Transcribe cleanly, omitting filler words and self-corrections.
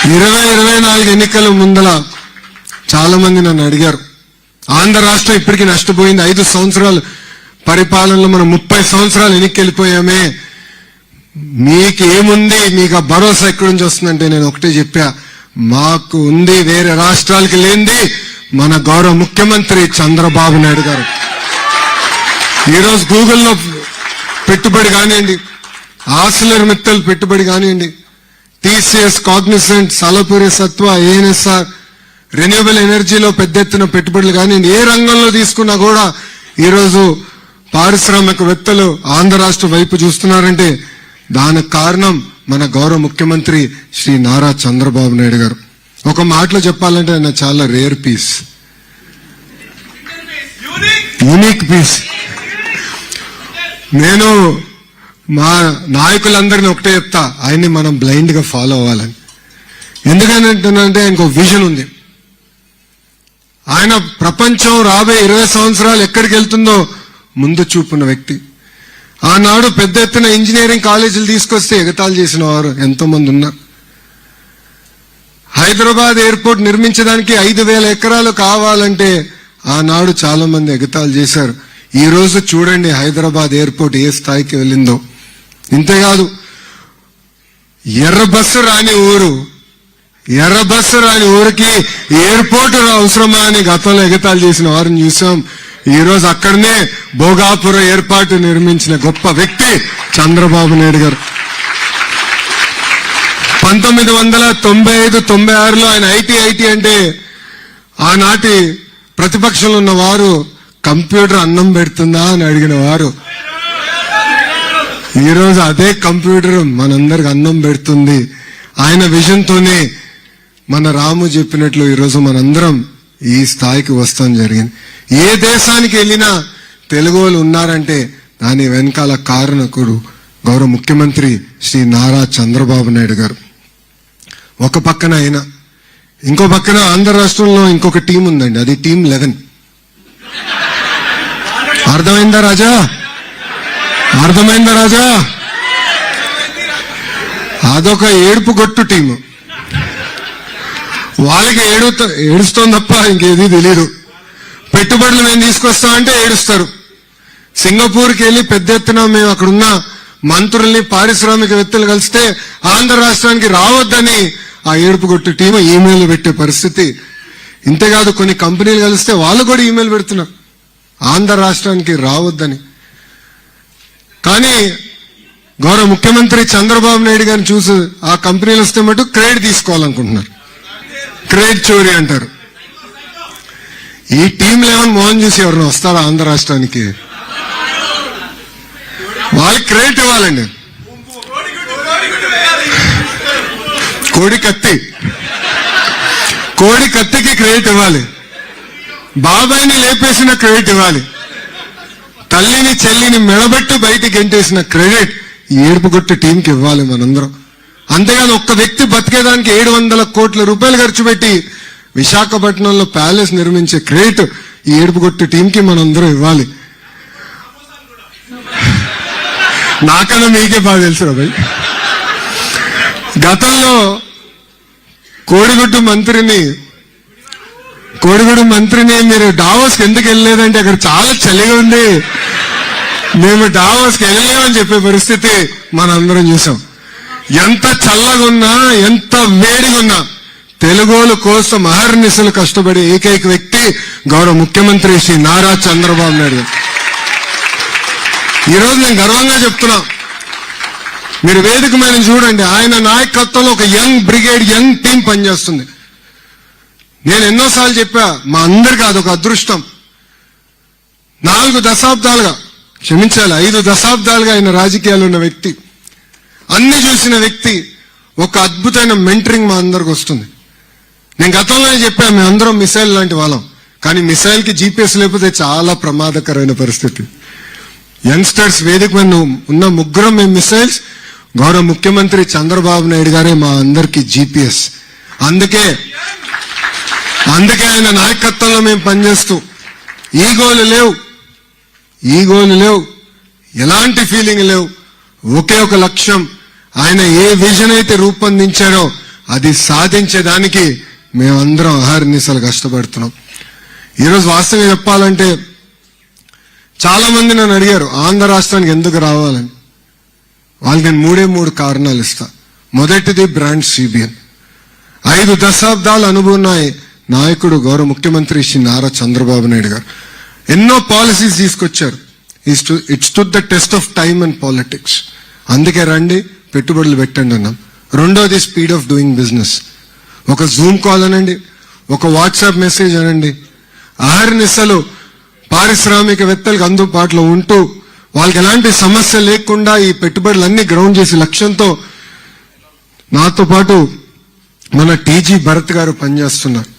2024 ఎన్నికల ముందల చాలా మంది నన్ను అడిగారు, ఆంధ్ర రాష్ట్రం ఇప్పటికీ నష్టపోయింది, 5 సంవత్సరాలు పరిపాలనలో మనం 30 సంవత్సరాలు వెనక్కి మీకు ఏముంది, మీకు ఆ భరోసా ఎక్కడి నుంచి వస్తుందంటే నేను ఒకటే చెప్పా, మాకు ఉంది వేరే రాష్ట్రాలకి లేనిది మన గౌరవ ముఖ్యమంత్రి చంద్రబాబు నాయుడు గారు. ఈరోజు గూగుల్లో పెట్టుబడి కానివ్వండి, ఆసిలర్ మిత్తల్ పెట్టుబడి కానివ్వండి, టీసీఎస్, కాగ్నిసెంట్, సాలపురి సత్వ, ఏఎన్ఎస్ఆర్, రెన్యూవబుల్ ఎనర్జీలో పెద్ద ఎత్తున పెట్టుబడులు కానివ్వండి, ఏ రంగంలో తీసుకున్నా కూడా ఈరోజు పారిశ్రామికవేత్తలు ఆంధ్ర రాష్ట్ర వైపు చూస్తున్నారంటే దానికి కారణం మన గౌరవ ముఖ్యమంత్రి శ్రీ నారా చంద్రబాబు నాయుడు గారు. ఒక మాటలో చెప్పాలంటే ఆయన చాలా రేర్ పీస్, యూనిక్ పీస్. నేను మా నాయకులందరినీ ఒకటే చెప్తా, ఆయన్ని మనం బ్లైండ్ గా ఫాలో అవ్వాలని. ఎందుకంటే ఆయనకు విజన్ ఉంది. ఆయన ప్రపంచం రాబోయే 20 సంవత్సరాలు ఎక్కడికి వెళ్తుందో ముందు చూపున్న వ్యక్తి. ఆనాడు పెద్ద ఎత్తున ఇంజనీరింగ్ కాలేజీలు తీసుకొస్తే ఎగతాళి చేసిన వారు ఎంతో మంది ఉన్నారు. హైదరాబాద్ ఎయిర్పోర్ట్ నిర్మించడానికి 5,000 ఎకరాలు కావాలంటే ఆనాడు చాలా మంది ఎగతాళి చేశారు. ఈ రోజు చూడండి హైదరాబాద్ ఎయిర్పోర్ట్ ఏ స్థాయికి వెళ్ళిందో. ఇంతేకాదు, ఎర్ర బస్సు రాని ఊరికి ఎయిర్పోర్ట్ అవసరమా అని గతంలో ఎగతాళి చేసిన వారిని చూసాం. ఈ రోజు అక్కడనే భోగాపురం ఏర్పాటు నిర్మించిన గొప్ప వ్యక్తి చంద్రబాబు నాయుడు గారు. 1995-96లో ఆయన ఐటీ అంటే ఆనాటి ప్రతిపక్షంలో ఉన్న వారు కంప్యూటర్ అన్నం పెడుతుందా అని అడిగిన వారు, ఈరోజు అదే కంప్యూటర్ మనందరికి అన్నం పెడుతుంది. ఆయన విజన్ తోనే మన రాము చెప్పినట్లు ఈరోజు మనందరం ఈ స్థాయికి వస్తాం జరిగింది. ఏ దేశానికి వెళ్ళినా తెలుగు వాళ్ళు ఉన్నారంటే దాని వెనకాల కారణకుడు గౌరవ ముఖ్యమంత్రి శ్రీ నారా చంద్రబాబు నాయుడు గారు. ఒక పక్కన ఆయన, ఇంకో పక్కన ఆంధ్ర రాష్ట్రంలో ఇంకొక టీం ఉందండి, అది టీం 11. అర్థమైందా రాజా? అదొక ఏడుపు గొట్టు టీము. వాళ్ళకి ఏడుస్తోంది తప్ప ఇంకేది తెలియదు. పెట్టుబడులు మేము తీసుకొస్తామంటే ఏడుస్తారు. సింగపూర్కి వెళ్ళి పెద్ద ఎత్తున మేము అక్కడున్న మంత్రుల్ని, పారిశ్రామికవేత్తలు కలిస్తే ఆంధ్ర రాష్ట్రానికి రావద్దని ఆ ఏడుపు గొట్టు టీము ఈమెయిల్ పెట్టే పరిస్థితి. ఇంతేకాదు, కొన్ని కంపెనీలు కలిస్తే వాళ్ళు కూడా ఈమెయిల్ పెడుతున్నారు ఆంధ్ర రాష్ట్రానికి రావద్దని. కానీ గౌరవ ముఖ్యమంత్రి చంద్రబాబు నాయుడు గారిని చూసి ఆ కంపెనీలు వస్తే మటు క్రెడిట్ తీసుకోవాలనుకుంటున్నారు. క్రెడిట్ చోరీ అంటారు. ఈ టీం 11 మోహన్ చూసి ఎవరైనా వస్తారా ఆంధ్ర రాష్ట్రానికి? వాళ్ళకి క్రెడిట్ ఇవ్వాలండి. కోడి కత్తికి క్రెడిట్ ఇవ్వాలి, బాబాయిని లేపేసిన క్రెడిట్ ఇవ్వాలి, తల్లిని చెల్లిని మెడబెట్టి బయటికి గెంటేసిన క్రెడిట్ ఏడుపుగొట్టు టీంకి ఇవ్వాలి మనందరం. అంతేగాని ఒక్క వ్యక్తి బతికేదానికి 700 కోట్ల రూపాయలు ఖర్చు పెట్టి విశాఖపట్నంలో ప్యాలెస్ నిర్మించే క్రెడిట్ ఈ ఏడుపుగొట్టు టీంకి మనందరం ఇవ్వాలి. నాకన్నా మీకే బాగా తెలుసు రాబాయ్. గతంలో కోడిగుడ్డు మంత్రిని మీరు డావోస్కి ఎందుకు వెళ్ళలేదంటే అక్కడ చాలా చలిగా ఉంది, మేము డావోస్కి వెళ్ళలేమని చెప్పే పరిస్థితి మనందరం చూసాం. ఎంత చల్లగా ఉన్నా, ఎంత వేడిగా ఉన్నా తెలుగోల కోసం అహర్నిశలు కష్టపడే ఏకైక వ్యక్తి గౌరవ ముఖ్యమంత్రి శ్రీ నారా చంద్రబాబు నాయుడు. ఈరోజు నేను గర్వంగా చెప్తున్నా, మీరు వేదిక మీద చూడండి, ఆయన నాయకత్వంలో ఒక యంగ్ బ్రిగేడ్, యంగ్ టీం పనిచేస్తుంది. నేను ఎన్నోసార్లు చెప్పా, మా అందరికీ అదొక అదృష్టం. 4 దశాబ్దాలుగా, క్షమించాలి 5 దశాబ్దాలుగా ఆయన రాజకీయాలు ఉన్న వ్యక్తి, అన్ని చూసిన వ్యక్తి. ఒక అద్భుతమైన మెంటరింగ్ మా అందరికి వస్తుంది. నేను గతంలోనే చెప్పా, మేము అందరం మిసైల్ లాంటి వాళ్ళం, కానీ మిసైల్ కి జీపీఎస్ లేకపోతే చాలా ప్రమాదకరమైన పరిస్థితి. యంగ్స్టర్స్ వేదిక మీద ఉన్న ముగ్గురం మేము మిసైల్స్, గౌరవ ముఖ్యమంత్రి చంద్రబాబు నాయుడు గారే మా అందరికి జీపీఎస్. అందుకే ఆయన నాయకత్వంలో మేము పనిచేస్తూ ఈగోలు లేవు, ఎలాంటి ఫీలింగ్ లేవు. ఒకే ఒక లక్ష్యం, ఆయన ఏ విజన్ అయితే రూపొందించారో అది సాధించేదానికి మేమందరం అహర్నిశలు కష్టపడుతున్నాం. ఈరోజు వాస్తవంగా చెప్పాలంటే చాలా మంది నన్ను అడిగారు ఆంధ్ర రాష్ట్రానికి ఎందుకు రావాలని. వాళ్ళకి నేను మూడు కారణాలు ఇస్తా. మొదటిది బ్రాండ్ సిబిఎన్. 5 దశాబ్దాల అనుభవం నాయకుడు గౌరవ ముఖ్యమంత్రి శ్రీ నారా చంద్రబాబు నాయుడు గారు ఎన్నో పాలసీస్ తీసుకొచ్చారు. It's to the test of time and politics. అందుకే రండి పెట్టుబడులు పెట్టండి అన్నాం. రెండోది స్పీడ్ ఆఫ్ డూయింగ్ బిజినెస్. ఒక జూమ్ కాల్ అనండి, ఒక వాట్సాప్ మెసేజ్ అనండి, అహర్నిశలు పారిశ్రామికవేత్తలకు అందుబాటులో ఉంటూ వాళ్ళకి ఎలాంటి సమస్య లేకుండా ఈ పెట్టుబడులన్నీ గ్రౌండ్ చేసే లక్ష్యంతో నాతో పాటు మన టీజీ భరత్ గారు పనిచేస్తున్నారు.